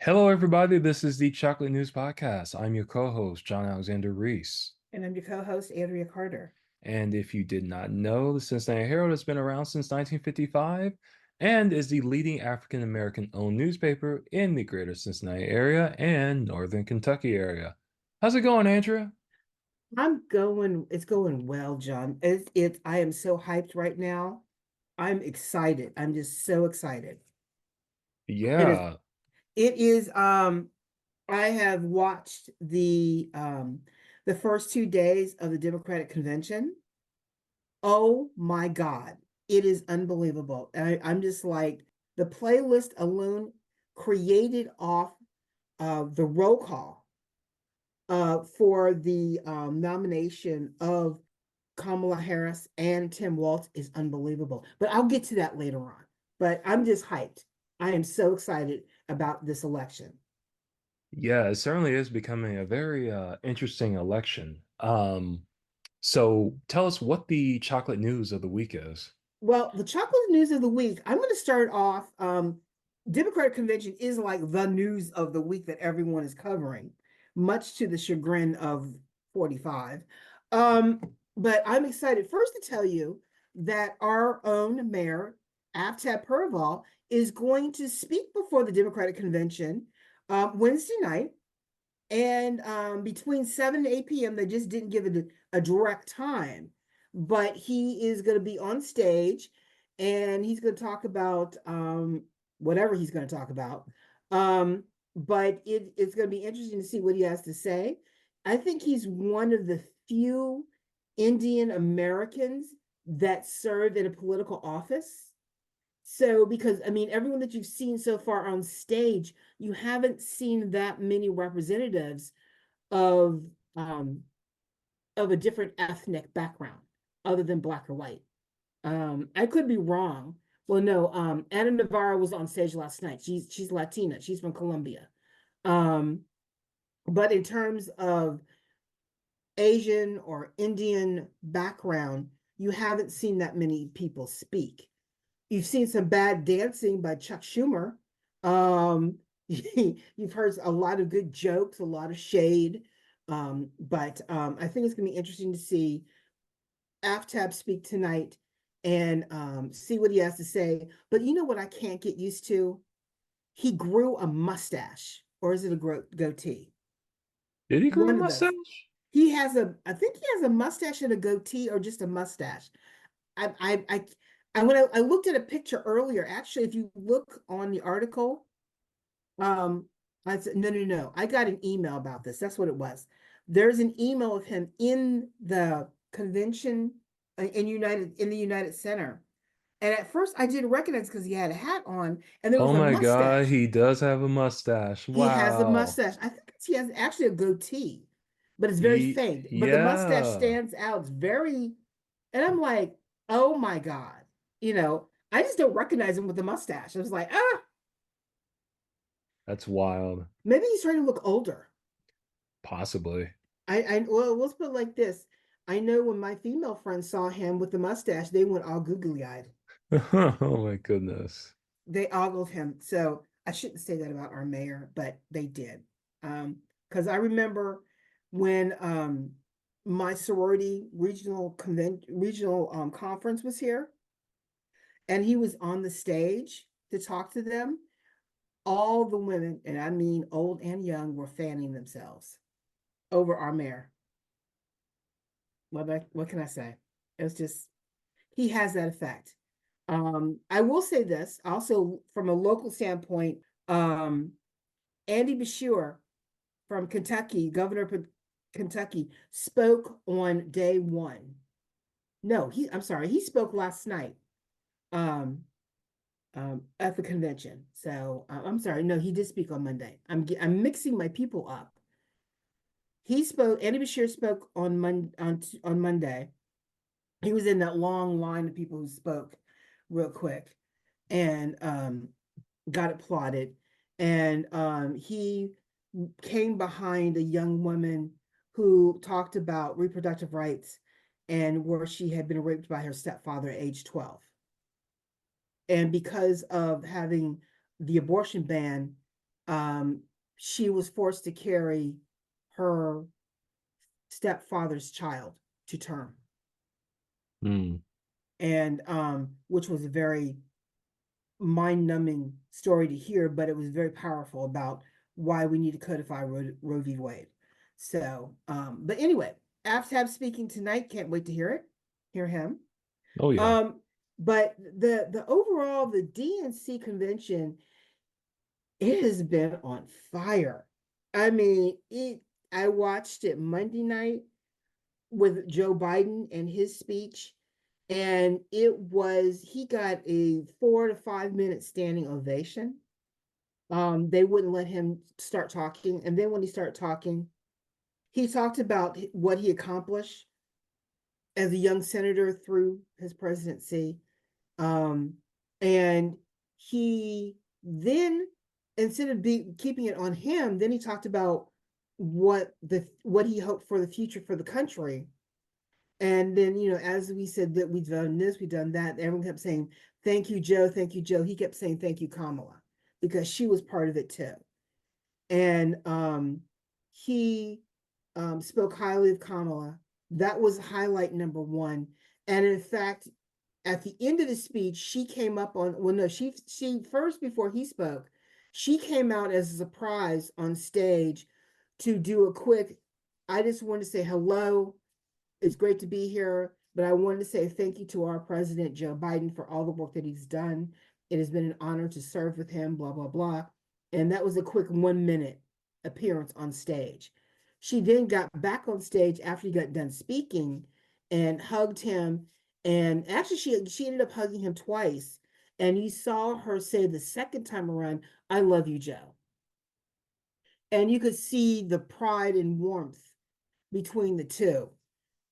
Hello, everybody. This is the Chocolate News Podcast. I'm your co-host, John Alexander Reese. And I'm your co-host, Andrea Carter. And if you did not know, the Cincinnati Herald has been around since 1955 and is the leading African American owned newspaper in the greater Cincinnati area and northern Kentucky area. How's it going, Andrea? It's going well, John. I am so hyped right now. I'm excited. I'm just so excited. It is, Yeah. it is, I have watched the first 2 days of the Democratic convention. Oh my God. It is unbelievable. I'm just like the playlist alone created off of the roll call for the nomination of Kamala Harris and Tim Walz is unbelievable. But I'll get to that later on. But I'm just hyped. I am so excited about this election. Yeah, it certainly is becoming a very interesting election. So tell us what the chocolate news of the week is. Well, the chocolate news of the week, I'm going to start off. Democratic convention is like the news of the week that everyone is covering, much to the chagrin of 45. Um, but I'm excited first to tell you that our own mayor, Aftab Purval, is going to speak before the Democratic convention Wednesday night. And between 7 and 8 p.m., they just didn't give it a direct time, but he is going to be on stage and he's going to talk about whatever he's going to talk about. But it's going to be interesting to see what he has to say. I think he's one of the few Indian Americans that served in a political office. So, because I mean, everyone that you've seen so far on stage, you haven't seen that many representatives of um, of a different ethnic background other than black or white. I could be wrong. Well, no, Anna Navarro was on stage last night. She's Latina. She's from Colombia. Um, but in terms of Asian or Indian background, you haven't seen that many people speak. You've seen some bad dancing by Chuck Schumer. Um, you've heard a lot of good jokes, a lot of shade. But I think it's going to be interesting to see Aftab speak tonight and see what he has to say. But you know what I can't get used to? He grew a mustache, or is it a goatee? Did he grow a One of those. mustache? I think he has a mustache and a goatee, or just a mustache. When I looked at a picture earlier, actually, if you look on the article, I said, no, no, no. I got an email about this. That's what it was. There's an email of him in the convention in the United Center. And at first I didn't recognize because he had a hat on and there was Oh a my God, mustache. he does have a mustache. He has a Wow. mustache. I think he has actually a goatee, but it's very faint. But the mustache Yeah, stands out. It's very, and I'm like, oh my God. I just don't recognize him with the mustache. I was like, that's wild. maybe he's trying to look older. Possibly. Well, let's put it like this. I know when my female friends saw him with the mustache, they went all googly eyed. Oh my goodness. They ogled him. So I shouldn't say that about our mayor, but they did. Because I remember when my sorority regional conference was here, and he was on the stage to talk to them. All the women, and I mean old and young, were fanning themselves over our mayor. What can I say? It was just he has that effect. I will say this also from a local standpoint. Andy Beshear from Kentucky, governor of Kentucky, spoke on day one. No, I'm sorry, he spoke last night um, at the convention. So I'm sorry, no, he did speak on Monday. I'm mixing my people up. Andy Beshear spoke on Monday. He was in that long line of people who spoke real quick and got it plotted. And he came behind a young woman who talked about reproductive rights and where she had been raped by her stepfather at age 12. And because of having the abortion ban, um, she was forced to carry her stepfather's child to term. Mm. And which was a very mind-numbing story to hear, but it was very powerful about why we need to codify Roe v. Wade. So, but anyway, Aftab speaking tonight. Can't wait to hear him. Oh yeah. Um, but the overall the DNC convention, it has been on fire. I mean, I watched it Monday night with Joe Biden and his speech, and he got a 4 to 5 minute standing ovation. They wouldn't let him start talking, and then when he started talking, he talked about what he accomplished as a young senator through his presidency. Um, and he then, instead of keeping it on him, then he talked about what he hoped for the future for the country. And then, as we said that we've done this, we've done that, everyone kept saying, thank you, Joe, thank you, Joe. He kept saying, thank you, Kamala, because she was part of it too. And he spoke highly of Kamala. That was highlight number one. And in fact, at the end of the speech, she came up on, well, no, she first, before he spoke, she came out as a surprise on stage to do a quick, I just wanted to say hello. It's great to be here, but I wanted to say thank you to our president, Joe Biden, for all the work that he's done. It has been an honor to serve with him, blah, blah, blah. And that was a quick 1 minute appearance on stage. She then got back on stage after he got done speaking and hugged him. And actually, she ended up hugging him twice. And you saw her say the second time around, I love you, Joe. And you could see the pride and warmth between the two.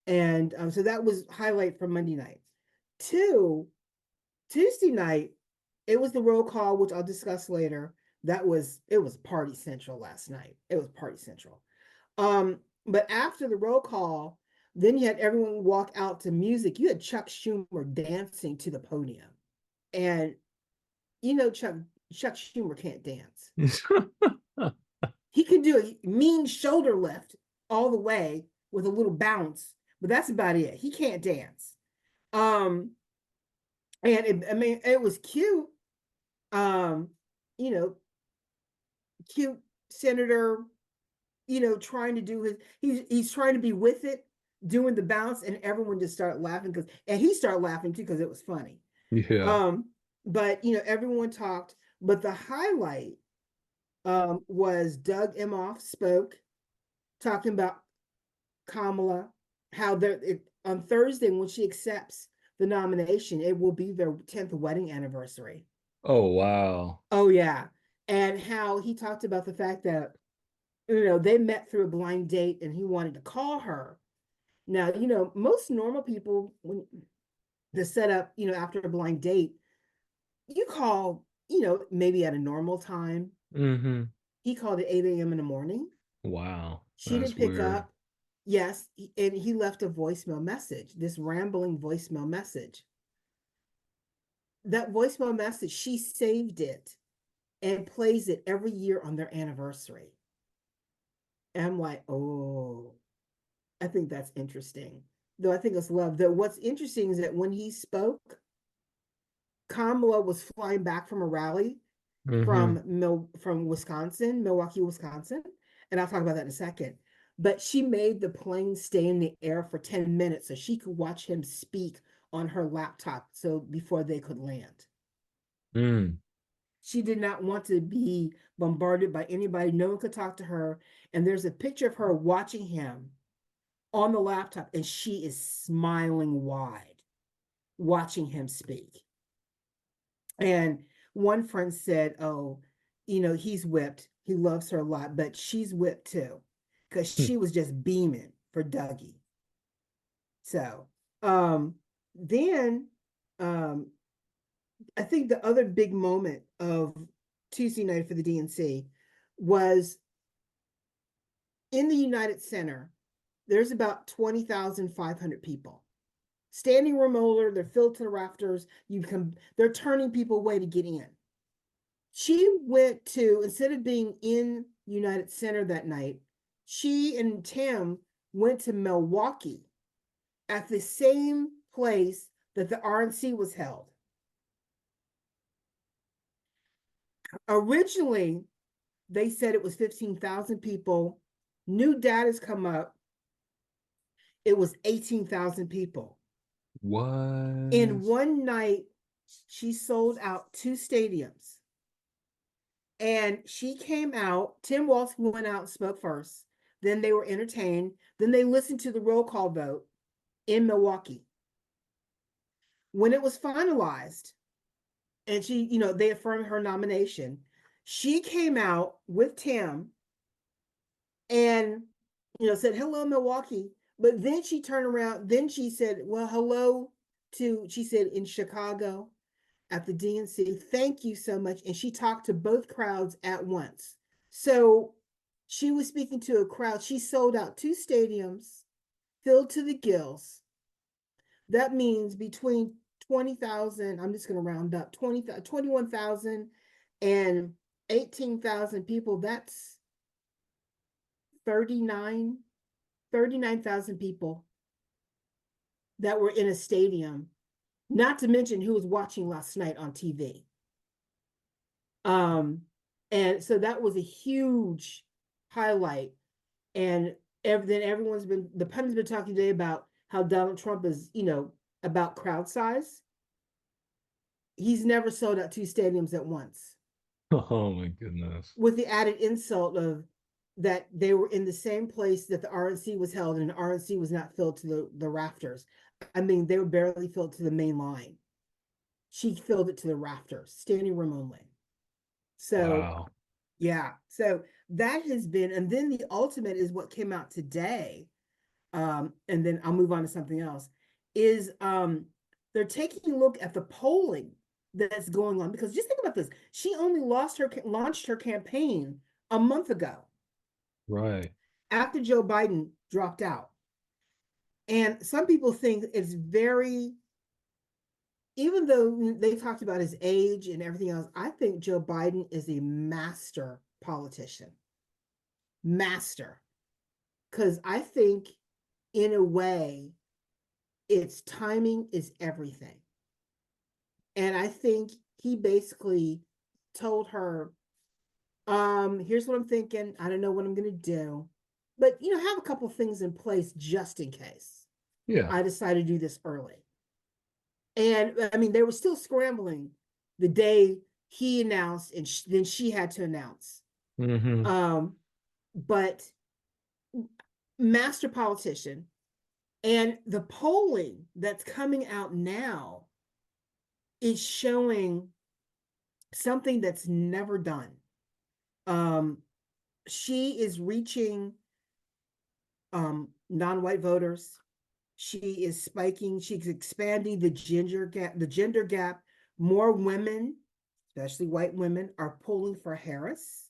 And so that was highlight from Monday night. Tuesday night, it was the roll call, which I'll discuss later. It was party central last night. It was party central. But after the roll call, then you had everyone walk out to music. You had Chuck Schumer dancing to the podium. And Chuck Schumer can't dance. He can do a mean shoulder lift all the way with a little bounce, but that's about it. He can't dance. And it was cute. Um, you know, cute senator, trying to do he's trying to be with it, doing the bounce, and everyone just started laughing and he started laughing too because it was funny. Yeah. But everyone talked, but the highlight was Doug Emhoff spoke, talking about Kamala, how on Thursday when she accepts the nomination, it will be their 10th wedding anniversary. Oh wow. Oh yeah. And how he talked about the fact that they met through a blind date and he wanted to call her. Now, most normal people, when the setup, after a blind date, you call, maybe at a normal time. Mm-hmm. He called at 8 a.m. in the morning. Wow. She That's didn't pick weird. up. Yes, and he left a voicemail message, this rambling voicemail message. That voicemail message, she saved it and plays it every year on their anniversary. And I'm like, oh, I think that's interesting. Though I think it's love. Though what's interesting is that when he spoke, Kamala was flying back from a rally Mm-hmm. from Wisconsin, Milwaukee, Wisconsin, and I'll talk about that in a second. But she made the plane stay in the air for 10 minutes so she could watch him speak on her laptop so before they could land. Mm. She did not want to be bombarded by anybody. No one could talk to her. And there's a picture of her watching him on the laptop, and she is smiling wide, watching him speak. And one friend said, oh, he's whipped. He loves her a lot, but she's whipped too, because she was just beaming for Dougie. So then I think the other big moment of Tuesday night for the DNC was in the United Center. There's about 20,500 people. Standing room only, they're filled to the rafters. They're turning people away to get in. She went to, instead of being in United Center that night, she and Tim went to Milwaukee at the same place that the RNC was held. Originally, they said it was 15,000 people. New data's come up. It was 18,000 people. In What? one night, she sold out 2 stadiums. And she came out. Tim Walz went out and spoke first. Then they were entertained. Then they listened to the roll call vote in Milwaukee. When it was finalized, and she, they affirmed her nomination, she came out with Tim and, said, hello, Milwaukee. But then she turned around. Then she said, well, hello she said, in Chicago at the DNC. Thank you so much. And she talked to both crowds at once. So she was speaking to a crowd. She sold out 2 stadiums filled to the gills. That means between 20,000, I'm just going to round up, 21,000 and 18,000 people. That's 39,000 people that were in a stadium, not to mention who was watching last night on TV. And so that was a huge highlight. And then the pundits been talking today about how Donald Trump is, about crowd size. He's never sold out 2 stadiums at once. Oh my goodness. With the added insult of that they were in the same place that the RNC was held, and the RNC was not filled to the rafters. I mean, they were barely filled to the main line. She filled it to the rafters, standing room only. So, Wow. yeah. So that has been, and then the ultimate is what came out today. And then I'll move on to something else. Is they're taking a look at the polling that's going on, because just think about this: she only launched her campaign a month ago, Right. after Joe Biden dropped out. And some people think it's very, even though they talked about his age and everything else, I think Joe Biden is a master politician. Master. Because I think, in a way, its timing is everything. And I think he basically told her, here's what I'm thinking. I don't know what I'm going to do. But, have a couple things in place just in case Yeah. I decide to do this early. And I mean, they were still scrambling the day he announced, and then she had to announce. Mm-hmm. But master politician, and the polling that's coming out now is showing something that's never done. She is reaching non-white voters. She is spiking. She's expanding the gender gap. More women, especially white women, are polling for Harris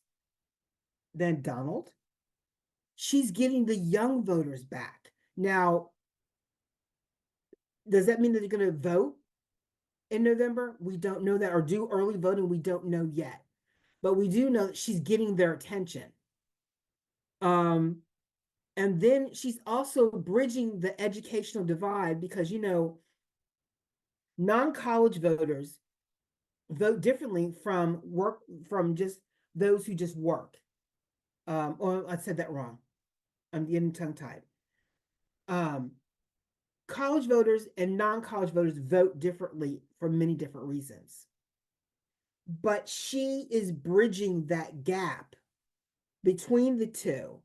than Donald. She's getting the young voters back. Now, does that mean that they're going to vote in November? We don't know that, or do early voting. We don't know yet, but we do know that she's getting their attention. And then she's also bridging the educational divide, because, non-college voters vote differently from just those who just work. Or I said that wrong. I'm getting tongue-tied. College voters and non-college voters vote differently for many different reasons. But she is bridging that gap between the two.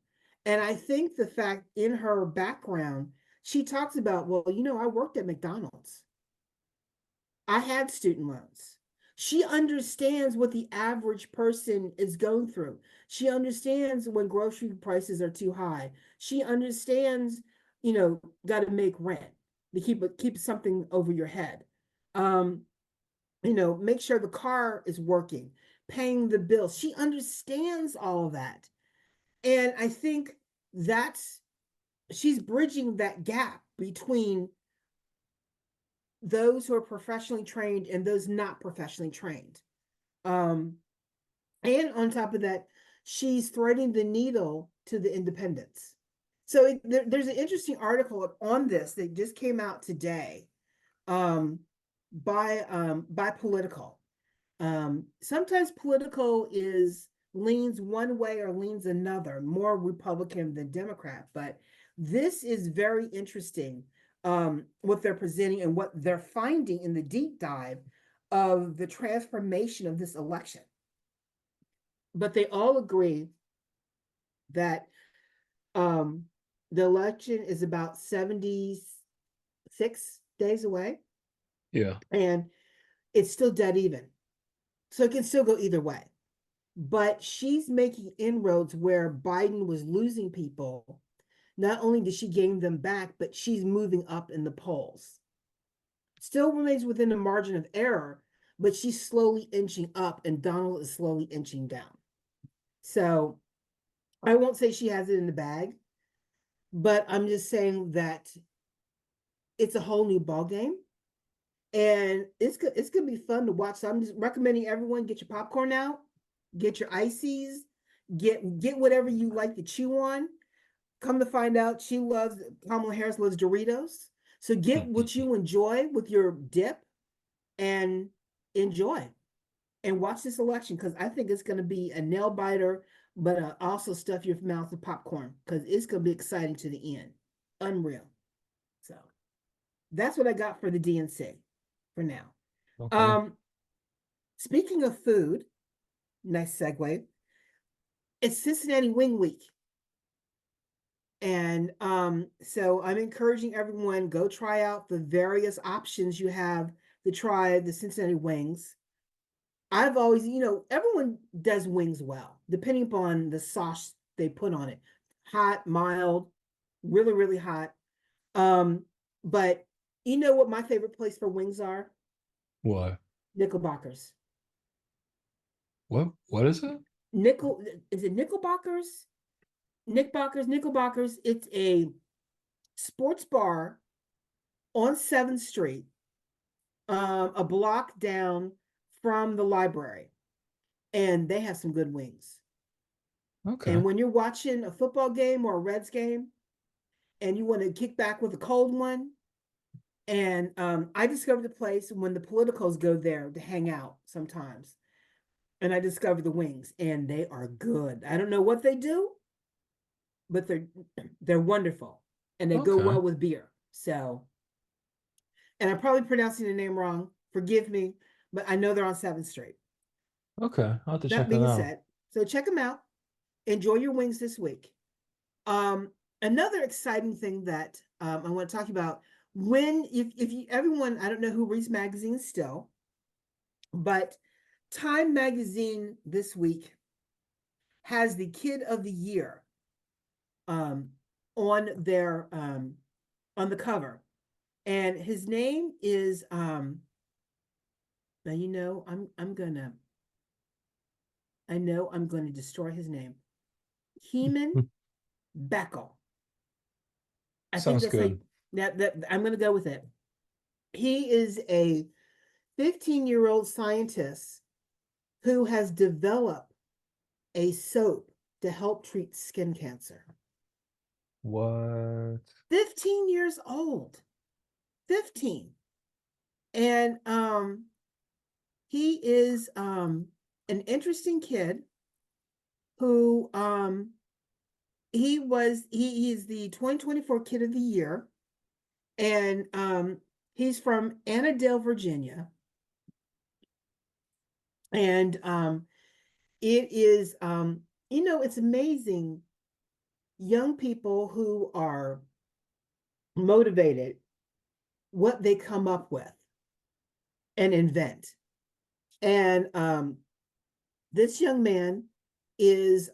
And I think the fact, in her background, she talks about, well, I worked at McDonald's. I had student loans. She understands what the average person is going through. She understands when grocery prices are too high. She understands, got to make rent to keep something over your head. Make sure the car is working, paying the bills. She understands all of that. And I think she's bridging that gap between those who are professionally trained and those not professionally trained. And on top of that, she's threading the needle to the independents. So there's an interesting article on this that just came out today, um, by Political. Sometimes Political is leans one way or leans another, more Republican than Democrat. But this is very interesting, what they're presenting and what they're finding in the deep dive of the transformation of this election. But they all agree that, um, the election is about 76 days away, Yeah. and it's still dead even. So it can still go either way. But she's making inroads where Biden was losing people. Not only did she gain them back, but she's moving up in the polls. Still remains within the margin of error, but she's slowly inching up, and Donald is slowly inching down. So I won't say she has it in the bag, but I'm just saying that it's a whole new ball game, and it's gonna be fun to watch. So I'm just recommending everyone get your popcorn out, get your ices, get whatever you like to chew on. Come to find out, Kamala Harris loves Doritos. So get what you enjoy with your dip and enjoy and watch this election, because I think it's going to be a nail biter, but also stuff your mouth with popcorn, because it's going to be exciting to the end. Unreal. So that's what I got for the DNC for now. Okay. Um, Speaking of food, nice segue. It's Cincinnati Wing Week. And so I'm encouraging everyone, go try out the various options you have to try the Cincinnati wings. I've always, everyone does wings well, depending upon the sauce they put on it. Hot, mild, really, really hot. But you know what my favorite place for wings are? What? Knickerbockers. What is it? Is it Knickerbockers? Nickelbackers. It's a sports bar on 7th Street, a block down from the library, and they have some good wings. Okay. And when you're watching a football game or a Reds game, and you want to kick back with a cold one, and I discovered the place when the politicals go there to hang out sometimes, and I discovered the wings, and they are good. I don't know what they do, but they're wonderful, and they go Okay. well with beer. So, and I'm probably pronouncing the name wrong. Forgive me, but I know they're on 7th Street. Okay. I'll have to That check that being out. said, so check them out. Enjoy your wings this week. Um, Another exciting thing that, I want to talk about, when if you everyone, I don't know who Reese magazine is still, but Time magazine this week has the Kid of the Year, um, on their, on the cover, and his name is, now I know I'm gonna destroy his name. Heeman Beckel. I think Sounds that's like good. that I'm gonna go with it. He is a 15-year-old scientist who has developed a soap to help treat skin cancer. What? 15 years old. 15. And he is an interesting kid who, he is the 2024 Kid of the Year, and he's from Annandale, Virginia. And it is, it's amazing, young people who are motivated, what they come up with and invent. And this young man is,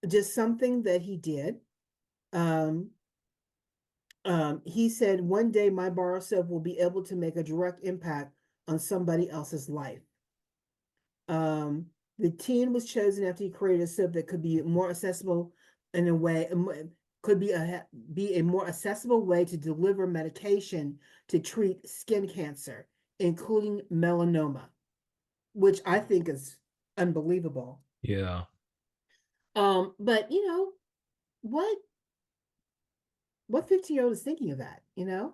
just something that he did. Um, he said, one day my borrow self will be able to make a direct impact on somebody else's life. Um, the teen was chosen after he created a soap that could be more accessible in a way, could be a more accessible way to deliver medication to treat skin cancer, including melanoma, which I think is unbelievable. Yeah. But what what 15-year-old is thinking of that, I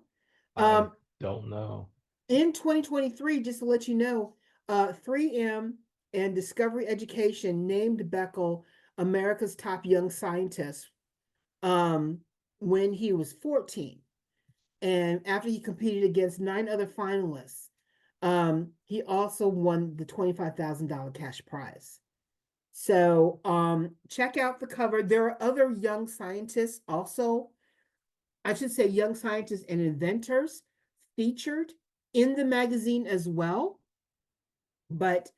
Um, don't know. in 2023, just to let you know, 3M and Discovery Education named Beckel America's top young scientist um, when he was 14. And after he competed against 9 other finalists, he also won the $25,000 cash prize. So check out the cover. There are other young scientists also, I should say young scientists and inventors featured in the magazine as well, but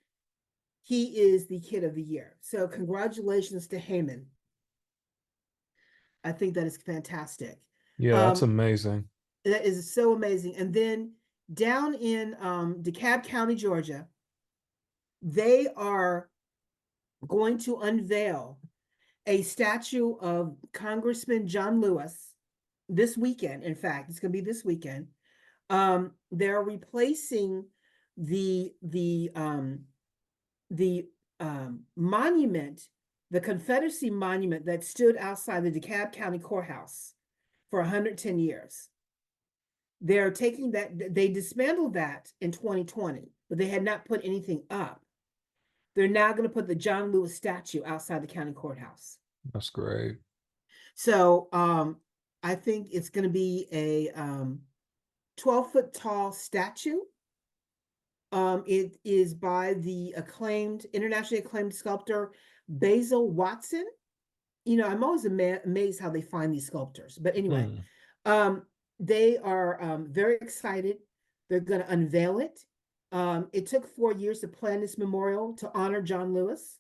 he is the kid of the year. So congratulations to Heyman. I think that is fantastic. Yeah, that's Um, amazing. that is so amazing. And then down in DeKalb County, Georgia, they are going to unveil a statue of Congressman John Lewis this weekend. In fact, it's going to be this weekend. They're replacing the the um, the monument, the Confederacy monument that stood outside the DeKalb County Courthouse for 110 years. They're taking that, they dismantled that in 2020, but they had not put anything up. They're now going to put the John Lewis statue outside the county courthouse. That's great. So I think it's going to be a 12-foot tall statue. It is by the internationally acclaimed sculptor Basil Watson. I'm always amazed how they find these sculptors. But anyway, Hmm. they are very excited. They're going to unveil it. It took 4 years to plan this memorial to honor John Lewis.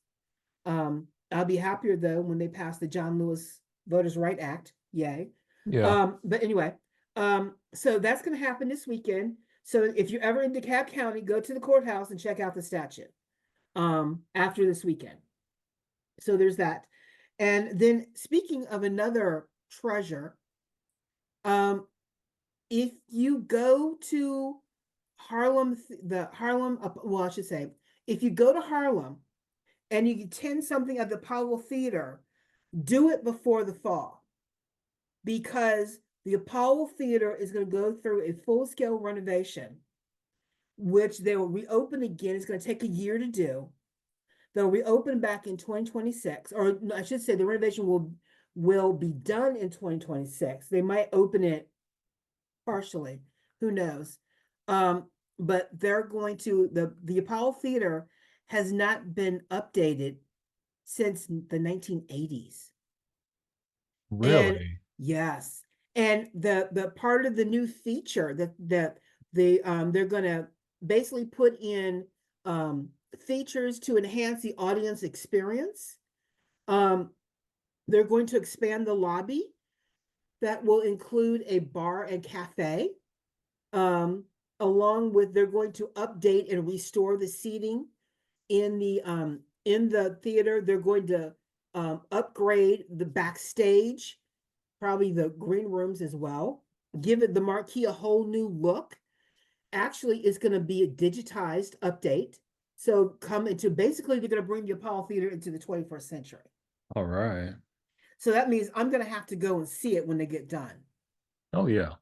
I'll be happier though when they pass the John Lewis Voters' Right Act. Yay. Yeah. But anyway, so that's going to happen this weekend. So if you're ever in DeKalb County, go to the courthouse and check out the statue after this weekend. So there's that. And then speaking of another treasure, if you go to Harlem, well, I should say, if you go to Harlem and you attend something at the Apollo Theater, do it before the fall because the Apollo Theater is going to go through a full-scale renovation, which they will reopen again. It's going to take a year to do. They'll reopen back in 2026, or I should say the renovation will be done in 2026. They might open it partially, who knows? But they're going to the Apollo Theater has not been updated since the 1980s. And Really? yes, and the part of the new feature that they're going to basically put in features to enhance the audience experience. Um, they're going to expand the lobby that will include a bar and cafe. Along with they're going to update and restore the seating in the theater. They're going to upgrade the backstage, probably the green rooms as well. Give it the marquee a whole new look. Actually, it's going to be a digitized update. So come into basically they're going to bring the Apollo Theater into the 21st century. All right. So that means I'm going to have to go and see it when they get done. Oh yeah.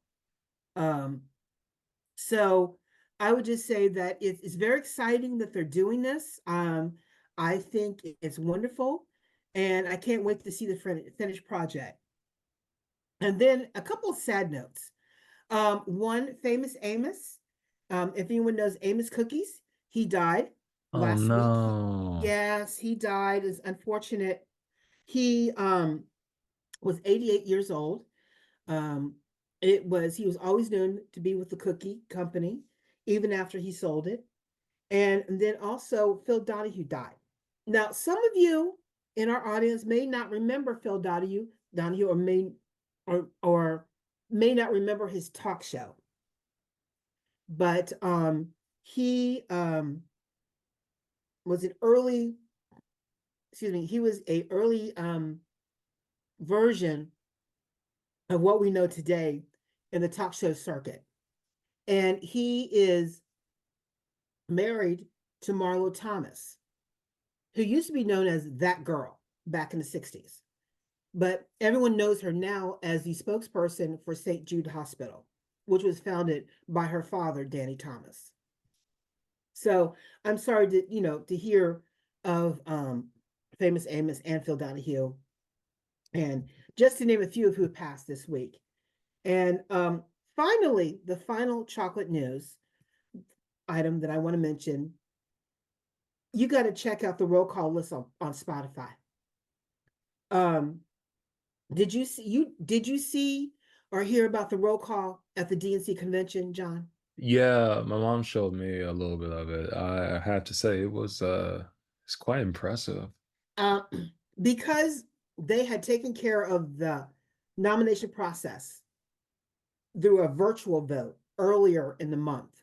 Um, So I would just say that it's very exciting that they're doing this. I think it's wonderful, and I can't wait to see the finished project. And then a couple of sad notes. One, Famous Amos. If anyone knows Amos Cookies, he died Oh last week. no. Yes, he died. It's unfortunate. He was 88 years old. Um, he was always known to be with the cookie company, even after he sold it. And then also Phil Donahue died. Now, some of you in our audience may not remember Phil Donahue, or may not remember his talk show. But he was an early, he was a early version of what we know today in the talk show circuit. And he is married to Marlo Thomas. who used to be known as That Girl back in the 60s. But everyone knows her now as the spokesperson for St. Jude Hospital, which was founded by her father, Danny Thomas. So I'm sorry to hear of Famous Amos and Phil Donahue, and just to name a few of who have passed this week. And finally, the final chocolate news item that I want to mention, you got to check out the roll call list on Spotify. Did you see or hear about the roll call at the DNC convention, John? Yeah, my mom showed me a little bit of it. I have to say it's quite impressive. Uh, because they had taken care of the nomination process through a virtual vote earlier in the month,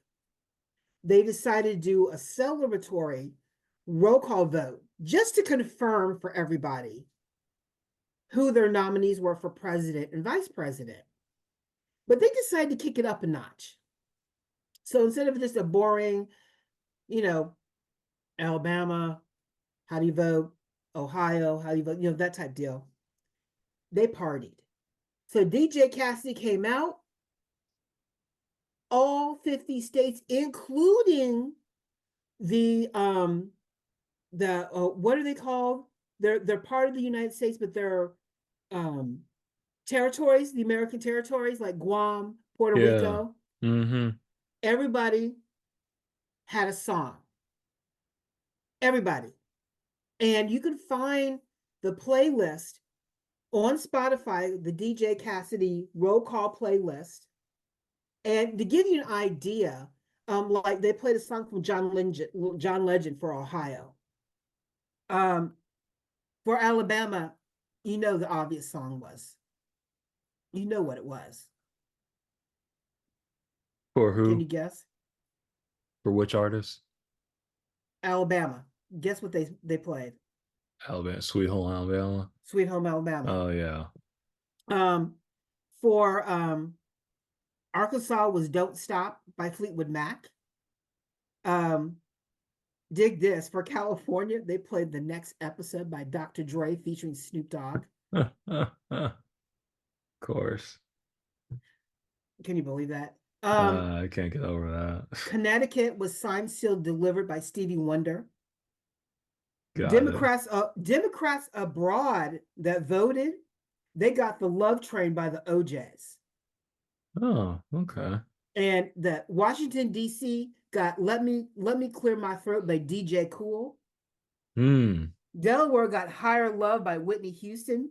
they decided to do a celebratory roll call vote just to confirm for everybody who their nominees were for president and vice president. But they decided to kick it up a notch. So instead of just a boring, you know, Alabama, how do you vote? Ohio, how do you vote? That type deal. They partied. So DJ Cassidy came out, all 50 states, including the what are they called? They're part of the United States, but they're territories, the American territories like Guam, Puerto Yeah. Rico. Mm-hmm. Everybody had a song. Everybody. And you can find the playlist on Spotify, the DJ Cassidy roll call playlist. And to give you an idea, like they played a song from John Legend for Ohio. For Alabama, the obvious song was. You know what it was. For Can who? you guess? For which artist? Alabama. Guess what they played? Alabama, Sweet Home Alabama. Sweet Home Alabama. Oh yeah. Um, for Arkansas was Don't Stop by Fleetwood Mac. Um, dig this. For California, they played The Next Episode by Dr. Dre featuring Snoop Dogg. Of course. Can you believe that? I can't get over that. Connecticut was Signed, Sealed, Delivered by Stevie Wonder. Got it. Democrats abroad that voted, they got The Love Train by the OJs. Oh, okay. And the Washington, D.C. got Let Me Clear My Throat by DJ Cool. Hmm. Delaware got Higher Love by Whitney Houston.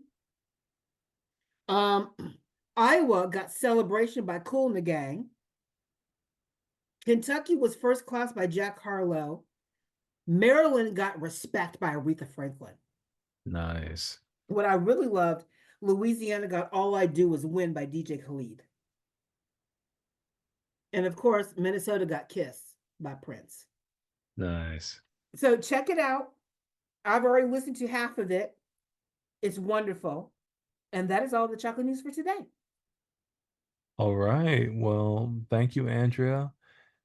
Iowa got Celebration by Kool and the Gang. Kentucky was First Class by Jack Harlow. Maryland got Respect by Aretha Franklin. Nice. What I really loved, Louisiana got All I Do Is Win by DJ Khaled. And of course, Minnesota got Kiss by Prince. Nice. So check it out. I've already listened to half of it. It's wonderful. And that is all the chocolate news for today. All right. Well, thank you, Andrea.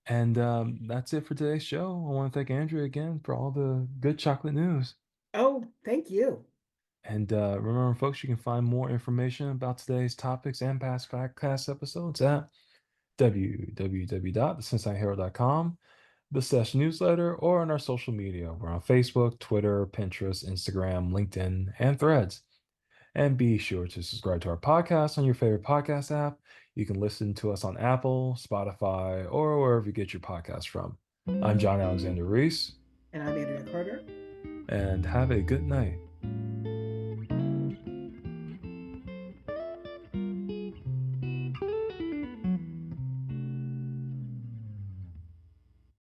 And that's it for today's show. I want to thank Andrea again for all the good chocolate news. Oh, thank you. And remember, folks, you can find more information about today's topics and past podcast episodes at www.thecincinnatiherald.com, the Sesh newsletter, or on our social media. We're on Facebook, Twitter, Pinterest, Instagram, LinkedIn, and Threads. And be sure to subscribe to our podcast on your favorite podcast app. You can listen to us on Apple, Spotify, or wherever you get your podcasts from. I'm John Alexander Reese. And I'm Andrea Carter. And have a good night.